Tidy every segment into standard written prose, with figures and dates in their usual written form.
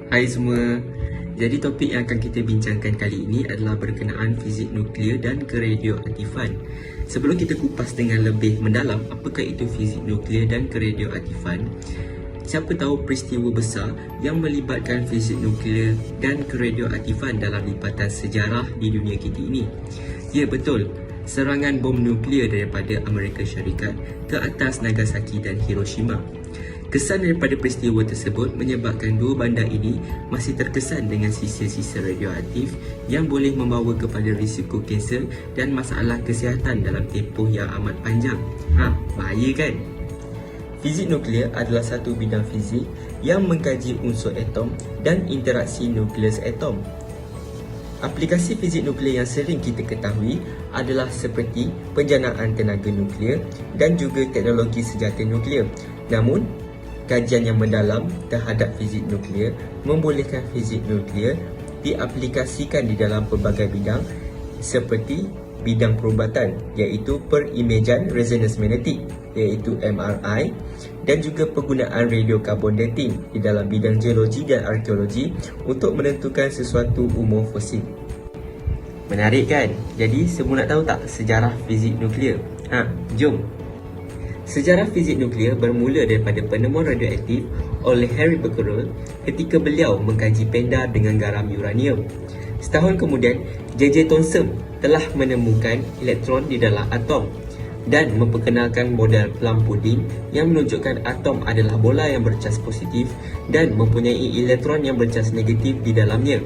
Hai semua. Jadi topik yang akan kita bincangkan kali ini adalah berkenaan fizik nuklear dan keradioaktifan. Sebelum kita kupas dengan lebih mendalam apakah itu fizik nuklear dan keradioaktifan, siapa tahu peristiwa besar yang melibatkan fizik nuklear dan keradioaktifan dalam lipatan sejarah di dunia kita ini? Ya, betul. Serangan bom nuklear daripada Amerika Syarikat ke atas Nagasaki dan Hiroshima. Kesan daripada peristiwa tersebut menyebabkan dua bandar ini masih terkesan dengan sisa-sisa radioaktif yang boleh membawa kepada risiko kanser dan masalah kesihatan dalam tempoh yang amat panjang. Bahaya kan? Fizik nuklear adalah satu bidang fizik yang mengkaji unsur atom dan interaksi nukleus atom. Aplikasi fizik nuklear yang sering kita ketahui adalah seperti penjanaan tenaga nuklear dan juga teknologi senjata nuklear. Namun, kajian yang mendalam terhadap fizik nuklear membolehkan fizik nuklear diaplikasikan di dalam pelbagai bidang seperti bidang perubatan iaitu perimejan resonance magnetic iaitu MRI dan juga penggunaan radiokarbon dating di dalam bidang geologi dan arkeologi untuk menentukan sesuatu umur fosil. Menarik kan? Jadi semua nak tahu tak sejarah fizik nuklear? Jom. Sejarah fizik nuklear bermula daripada penemuan radioaktif oleh Harry Becquerel ketika beliau mengkaji penda dengan garam uranium. Setahun kemudian, J.J. Thomson telah menemukan elektron di dalam atom dan memperkenalkan model plum pudding yang menunjukkan atom adalah bola yang bercas positif dan mempunyai elektron yang bercas negatif di dalamnya.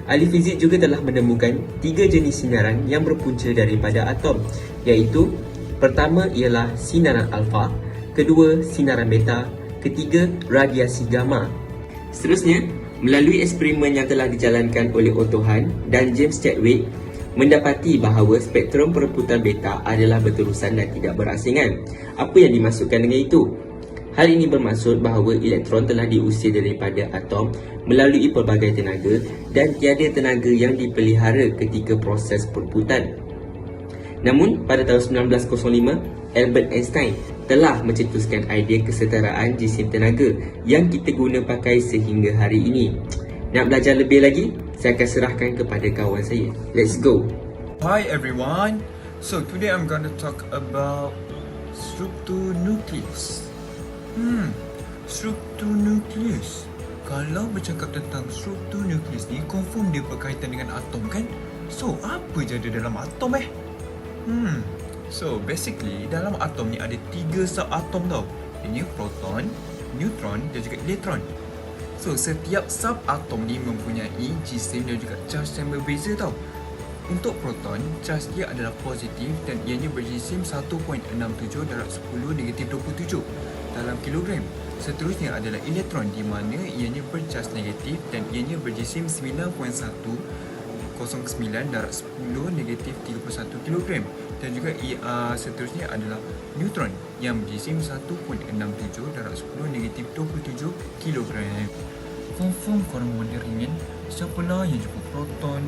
Ahli fizik juga telah menemukan 3 jenis sinaran yang berpunca daripada atom, iaitu pertama ialah sinaran alfa, kedua sinaran beta, ketiga radiasi gamma. Seterusnya, melalui eksperimen yang telah dijalankan oleh Otto Hahn dan James Chadwick, mendapati bahawa spektrum perebutan beta adalah berterusan dan tidak berasingan. Apa yang dimaksudkan dengan itu? Hal ini bermaksud bahawa elektron telah diusir daripada atom melalui pelbagai tenaga dan tiada tenaga yang dipelihara ketika proses perebutan. Namun, pada tahun 1905, Albert Einstein telah mencetuskan idea kesetaraan jisim tenaga yang kita guna pakai sehingga hari ini. Nak belajar lebih lagi? Saya akan serahkan kepada kawan saya. Let's go! Hi everyone. So today I'm going to talk about struktur nukleus. Struktur nukleus. Kalau bercakap tentang struktur nukleus ni, confirm dia berkaitan dengan atom kan? So, apa je ada dalam atom So basically dalam atom ni ada 3 subatom tau. Ini proton, neutron dan juga elektron. So setiap subatom ni mempunyai jisim dan juga charge yang berbeza tau. Untuk proton, charge dia adalah positif dan ianya berjisim 1.67 darab 10 negatif 27 dalam kilogram. Seterusnya adalah elektron di mana ianya bercharge negatif dan ianya berjisim 9.109 darab 10 negatif 31 kg. Dan juga seterusnya adalah neutron yang berjisim 1.67 darab 10 negatif 27 kg. Confirm korang wondering kan, siapalah yang jumpa proton,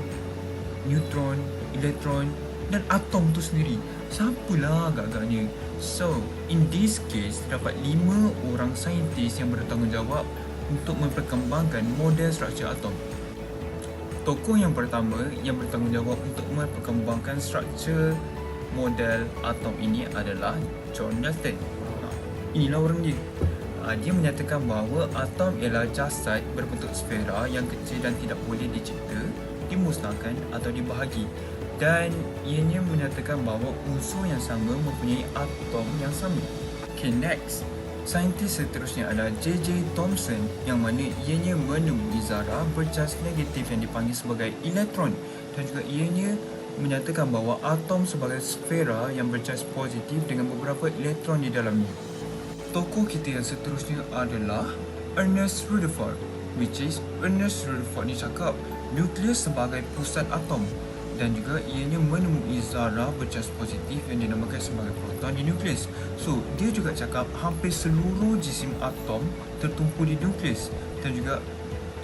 neutron, elektron dan atom tu sendiri? Siapalah agak-agaknya? So, in this case, terdapat 5 orang saintis yang bertanggungjawab untuk memperkembangkan model struktur atom. Tokoh yang pertama yang bertanggungjawab untuk memperkembangkan struktur model atom ini adalah John Dalton. Inilah orang dia. Dia menyatakan bahawa atom ialah jasad berbentuk sfera yang kecil dan tidak boleh dicipta, dimusnahkan atau dibahagi. Dan ianya menyatakan bahawa unsur yang sama mempunyai atom yang sama. Okay, next. Saintis seterusnya adalah J.J. Thomson yang mana ianya menemui zarah bercas negatif yang dipanggil sebagai elektron dan juga ianya menyatakan bahawa atom sebagai sfera yang bercas positif dengan beberapa elektron di dalamnya. Tokoh kita yang seterusnya adalah Ernest Rutherford, which is Ernest Rutherford ni cakap nukleus sebagai pusat atom dan juga ianya menemui zarah bercas positif yang dinamakan sebagai proton di nukleus. So, dia juga cakap hampir seluruh jisim atom tertumpu di nukleus dan juga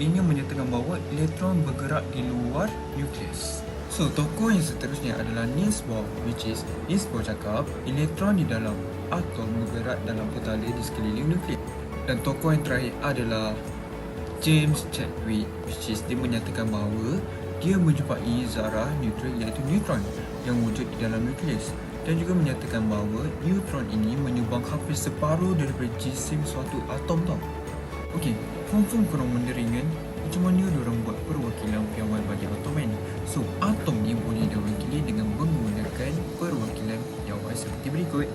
ini menyatakan bahawa elektron bergerak di luar nukleus. So, tokoh yang seterusnya adalah Niels Bohr, which is Niels Bohr cakap elektron di dalam atom bergerak dalam petala di sekeliling nukleus. Dan tokoh yang terakhir adalah James Chadwick, dia menyatakan bahawa dia menjumpai zarah neutral iaitu neutron yang wujud di dalam nukleus, dan juga menyatakan bahawa neutron ini menyumbang hampir separuh daripada jisim suatu atom tau. Okey, confirm korang wondering kan, macam mana diorang buat perwakilan piawai bagi atom kan? So, atom ni boleh diwakili dengan menggunakan perwakilan piawai seperti berikut.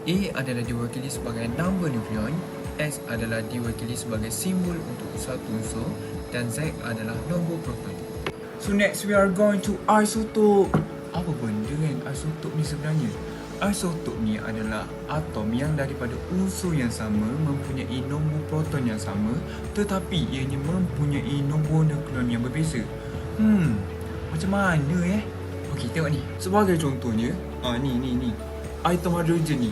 A adalah diwakili sebagai nombor nukleon, X adalah diwakili sebagai simbol untuk satu unsur, dan Z adalah nombor proton. So next we are going to isotope. Apa benda kan isotope ni sebenarnya? Isotop ni adalah atom yang daripada unsur yang sama mempunyai nombor proton yang sama, tetapi ianya mempunyai nombor nukleon yang berbeza. Macam mana Okey, tengok ni. Sebagai contohnya, ni. Atom hidrogen ni.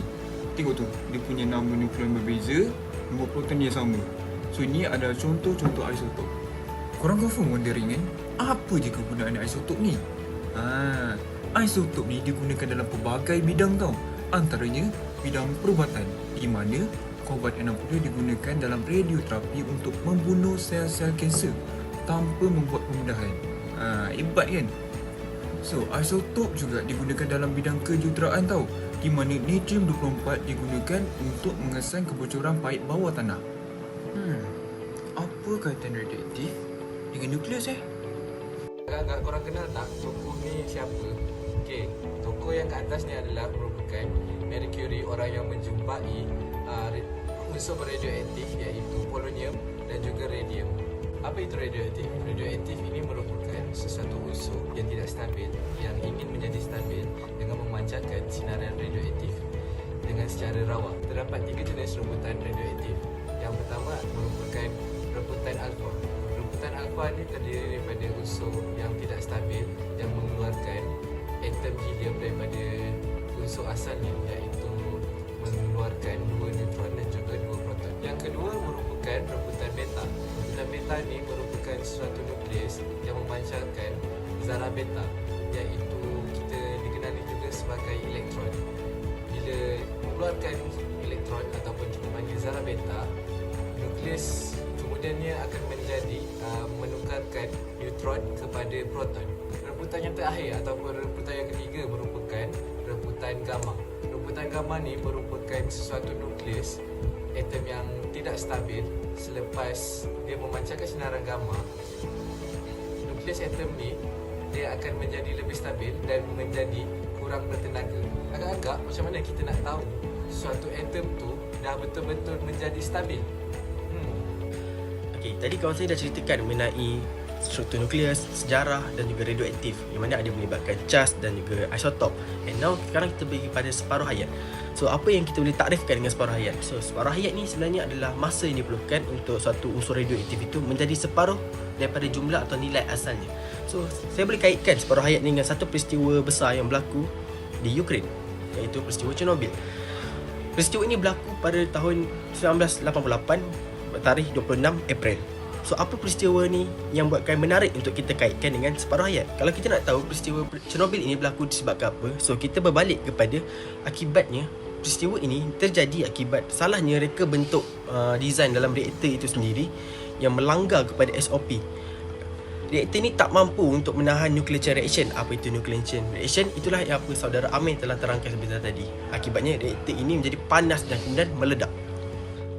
Tengok tu, dia punya nombor nukleon berbeza, nombor proton dia sama. So ni adalah contoh-contoh isotop. Korang confirm wondering kan, apa je kegunaan isotop ni? Isotop ni digunakan dalam pelbagai bidang tau. Antaranya bidang perubatan, di mana Cobalt-60 digunakan dalam radioterapi untuk membunuh sel-sel kanser tanpa membuat pembedahan. Hebat kan? So, isotop juga digunakan dalam bidang kejuruteraan tau, di mana Natrium-24 digunakan untuk mengesan kebocoran paip bawah tanah. Apa kaitan radioaktif dengan nukleus Agak korang kenal tak tokoh ni siapa? Okey, tokoh yang kat atas ni adalah merupakan Marie Curie, orang yang menjumpai unsur radioaktif iaitu polonium dan juga radium. Apa itu radioaktif? Radioaktif ini merupakan sesuatu unsur yang tidak stabil yang ingin menjadi stabil dengan memancarkan sinaran radioaktif dengan secara rawa. Terdapat 3 jenis rebutan radioaktif. Yang pertama merupakan rebutan alfa. Rebutan alfa ni terdiri daripada unsur yang tidak stabil yang mengeluarkan atom helium daripada unsur asalnya, iaitu mengeluarkan 2 neutron dan juga 2 proton. Yang kedua merupakan rebutan beta. Rebutan beta ni merupakan suatu nukleus yang memancarkan zarah beta, iaitu kita dikenali juga sebagai elektron. Bila mengeluarkan elektron ataupun kita panggil zarah beta, nukleus kemudiannya akan menjadi menukarkan neutron kepada proton. Rebutan yang terakhir ataupun rebutan yang ketiga merupakan rebutan gamma. Rebutan gamma ni merupakan sesuatu nukleus atom yang tidak stabil. Selepas dia memancarkan sinaran gamma, nukleus atom ni dia akan menjadi lebih stabil dan menjadi kurang bertenaga. Agak-agak macam mana kita nak tahu suatu atom tu dah betul-betul menjadi stabil? Okey, tadi kawan saya dah ceritakan mengenai struktur nukleus, sejarah dan juga radioaktif, yang mana ada melibatkan charge dan juga isotop. And now sekarang kita pergi pada separuh hayat. So apa yang kita boleh takrifkan dengan separuh hayat? So separuh hayat ni sebenarnya adalah masa yang diperlukan untuk suatu unsur radioaktif itu menjadi separuh daripada jumlah atau nilai asalnya. So saya boleh kaitkan separuh hayat ni dengan satu peristiwa besar yang berlaku di Ukraine, iaitu peristiwa Chernobyl. Peristiwa ini berlaku pada tahun 1988, tarikh 26 April. So apa peristiwa ni yang buatkan menarik untuk kita kaitkan dengan separuh hayat? Kalau kita nak tahu peristiwa Chernobyl ini berlaku disebabkan apa, so kita berbalik kepada akibatnya. Peristiwa ini terjadi akibat salahnya reka bentuk design dalam reaktor itu sendiri yang melanggar kepada SOP. Reaktor ini tak mampu untuk menahan nuclear chain reaction. Apa itu nuclear chain reaction? Itulah yang apa saudara Amir telah terangkan sebentar tadi. Akibatnya reaktor ini menjadi panas dan kemudian meledak.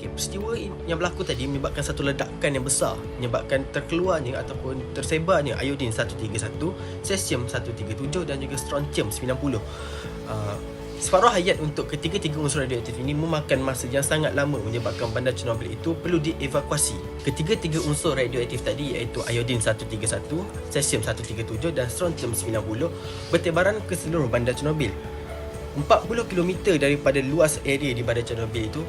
Peristiwa yang berlaku tadi menyebabkan satu ledakan yang besar, menyebabkan terkeluarnya ataupun tersebarnya iodin 131, cesium 137 dan juga strontium 90. Separuh hayat untuk ketiga-tiga unsur radioaktif ini memakan masa yang sangat lama, menyebabkan bandar Chernobyl itu perlu dievakuasi. Ketiga-tiga unsur radioaktif tadi iaitu iodin 131, cesium 137 dan strontium 90 bertebaran ke seluruh bandar Chernobyl. 40 km daripada luas area di bandar Chernobyl itu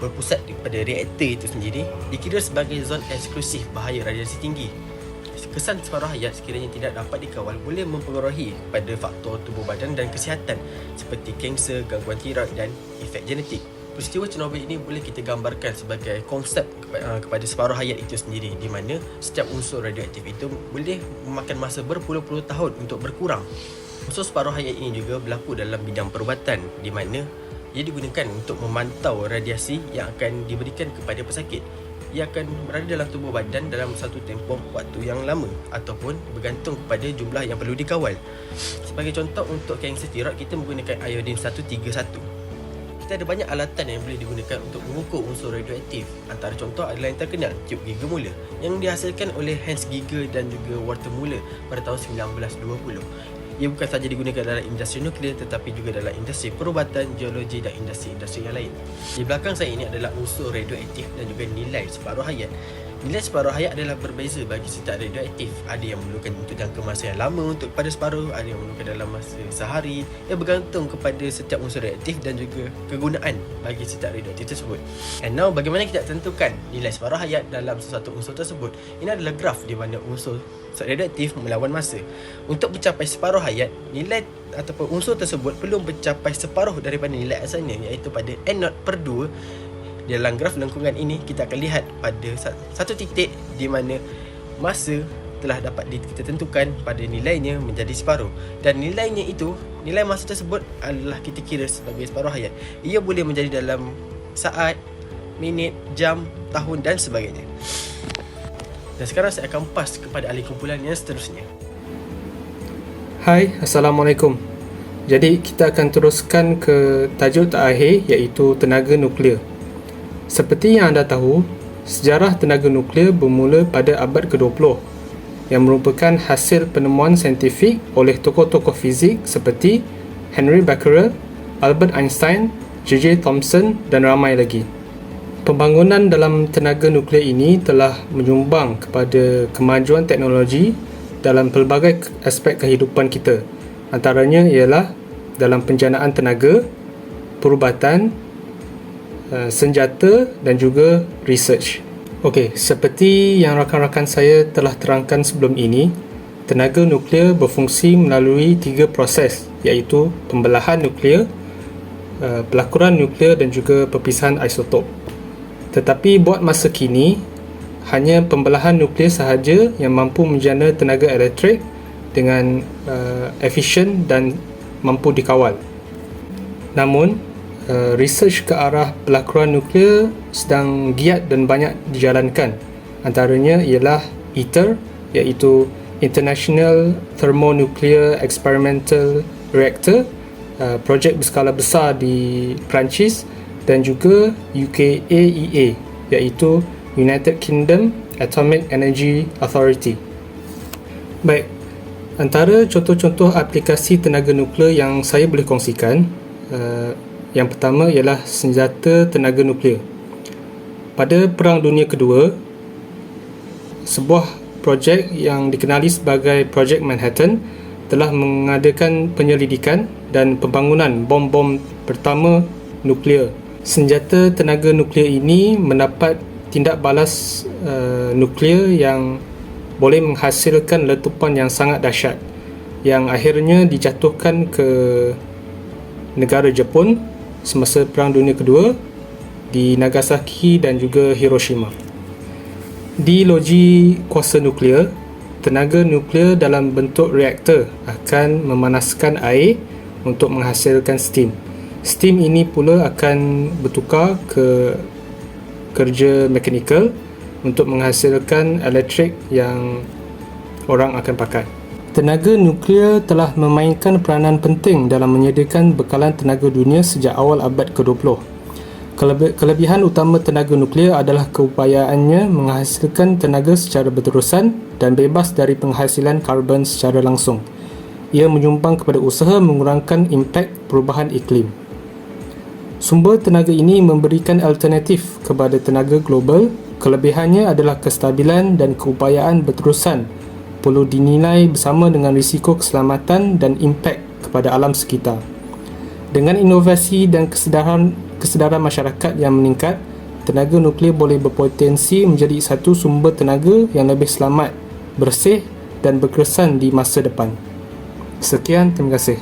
berpusat daripada reaktor itu sendiri dikira sebagai zon eksklusif bahaya radiasi tinggi. Kesan separuh hayat sekiranya tidak dapat dikawal boleh mempengaruhi pada faktor tubuh badan dan kesihatan seperti kanser, gangguan tiroid dan efek genetik. Peristiwa Chernobyl ini boleh kita gambarkan sebagai konsep kepada separuh hayat itu sendiri, di mana setiap unsur radioaktif itu boleh memakan masa berpuluh-puluh tahun untuk berkurang. Unsur separuh hayat ini juga berlaku dalam bidang perubatan, di mana ia digunakan untuk memantau radiasi yang akan diberikan kepada pesakit. ia akan berada dalam tubuh badan dalam satu tempoh waktu yang lama ataupun bergantung kepada jumlah yang perlu dikawal. Sebagai contoh, untuk kanser tiroid kita menggunakan iodin 131. Kita ada banyak alatan yang boleh digunakan untuk mengukur unsur radioaktif. Antara contoh adalah yang terkenal, tiub giga mula yang dihasilkan oleh Hans Giger dan juga Walter Muller pada tahun 1920. Ia bukan sahaja digunakan dalam industri nuklear tetapi juga dalam industri perubatan, geologi dan industri-industri yang lain. Di belakang saya ini adalah unsur radioaktif dan juga nilai separuh hayat. Nilai separuh hayat adalah berbeza bagi setiap radioaktif. Ada yang memerlukan untuk jangka masa yang lama untuk pada separuh, ada yang memerlukan dalam masa sehari. Ia bergantung kepada setiap unsur radioaktif dan juga kegunaan bagi setiap radioaktif tersebut. And now, bagaimana kita tentukan nilai separuh hayat dalam sesuatu unsur tersebut? Ini adalah graf di mana unsur radioaktif melawan masa. Untuk mencapai separuh hayat, nilai ataupun unsur tersebut perlu mencapai separuh daripada nilai asalnya, iaitu pada N0/2. Dalam graf lengkungan ini, kita akan lihat pada satu titik di mana masa telah dapat kita tentukan pada nilainya menjadi separuh. Dan nilainya itu, nilai masa tersebut adalah kita kira sebagai separuh hayat. Ia boleh menjadi dalam saat, minit, jam, tahun dan sebagainya. Dan sekarang saya akan pas kepada ahli kumpulan yang seterusnya. Hai, Assalamualaikum. Jadi kita akan teruskan ke tajuk terakhir, iaitu tenaga nuklear. Seperti yang anda tahu, sejarah tenaga nuklear bermula pada abad ke-20 yang merupakan hasil penemuan saintifik oleh tokoh-tokoh fizik seperti Henry Becquerel, Albert Einstein, J.J. Thomson dan ramai lagi. Pembangunan dalam tenaga nuklear ini telah menyumbang kepada kemajuan teknologi dalam pelbagai aspek kehidupan kita. Antaranya ialah dalam penjanaan tenaga, perubatan, senjata dan juga research. Okey, seperti yang rakan-rakan saya telah terangkan sebelum ini, tenaga nuklear berfungsi melalui 3 proses, iaitu pembelahan nuklear, pelakuran nuklear dan juga perpisahan isotop. Tetapi buat masa kini, hanya pembelahan nuklear sahaja yang mampu menjana tenaga elektrik dengan efisien dan mampu dikawal. Namun, research ke arah pelakuran nuklear sedang giat dan banyak dijalankan. Antaranya ialah ITER, iaitu International Thermonuclear Experimental Reactor, projek berskala besar di Perancis, dan juga UKAEA, iaitu United Kingdom Atomic Energy Authority. Baik, antara contoh-contoh aplikasi tenaga nuklear yang saya boleh kongsikan, yang pertama ialah senjata tenaga nuklear. Pada Perang Dunia Kedua, sebuah projek yang dikenali sebagai Projek Manhattan telah mengadakan penyelidikan dan pembangunan bom-bom pertama nuklear. Senjata tenaga nuklear ini mendapat tindak balas nuklear yang boleh menghasilkan letupan yang sangat dahsyat, yang akhirnya dijatuhkan ke negara Jepun semasa Perang Dunia Kedua di Nagasaki dan juga Hiroshima. Di loji kuasa nuklear, tenaga nuklear dalam bentuk reaktor akan memanaskan air untuk menghasilkan steam. Steam ini pula akan bertukar ke kerja mekanikal untuk menghasilkan elektrik yang orang akan pakai. Tenaga nuklear telah memainkan peranan penting dalam menyediakan bekalan tenaga dunia sejak awal abad ke-20. Kelebihan utama tenaga nuklear adalah keupayaannya menghasilkan tenaga secara berterusan dan bebas dari penghasilan karbon secara langsung. Ia menyumbang kepada usaha mengurangkan impak perubahan iklim. Sumber tenaga ini memberikan alternatif kepada tenaga global. Kelebihannya adalah kestabilan dan keupayaan berterusan perlu dinilai bersama dengan risiko keselamatan dan impak kepada alam sekitar. Dengan inovasi dan kesedaran masyarakat yang meningkat, tenaga nuklear boleh berpotensi menjadi satu sumber tenaga yang lebih selamat, bersih dan berkesan di masa depan. Sekian, terima kasih.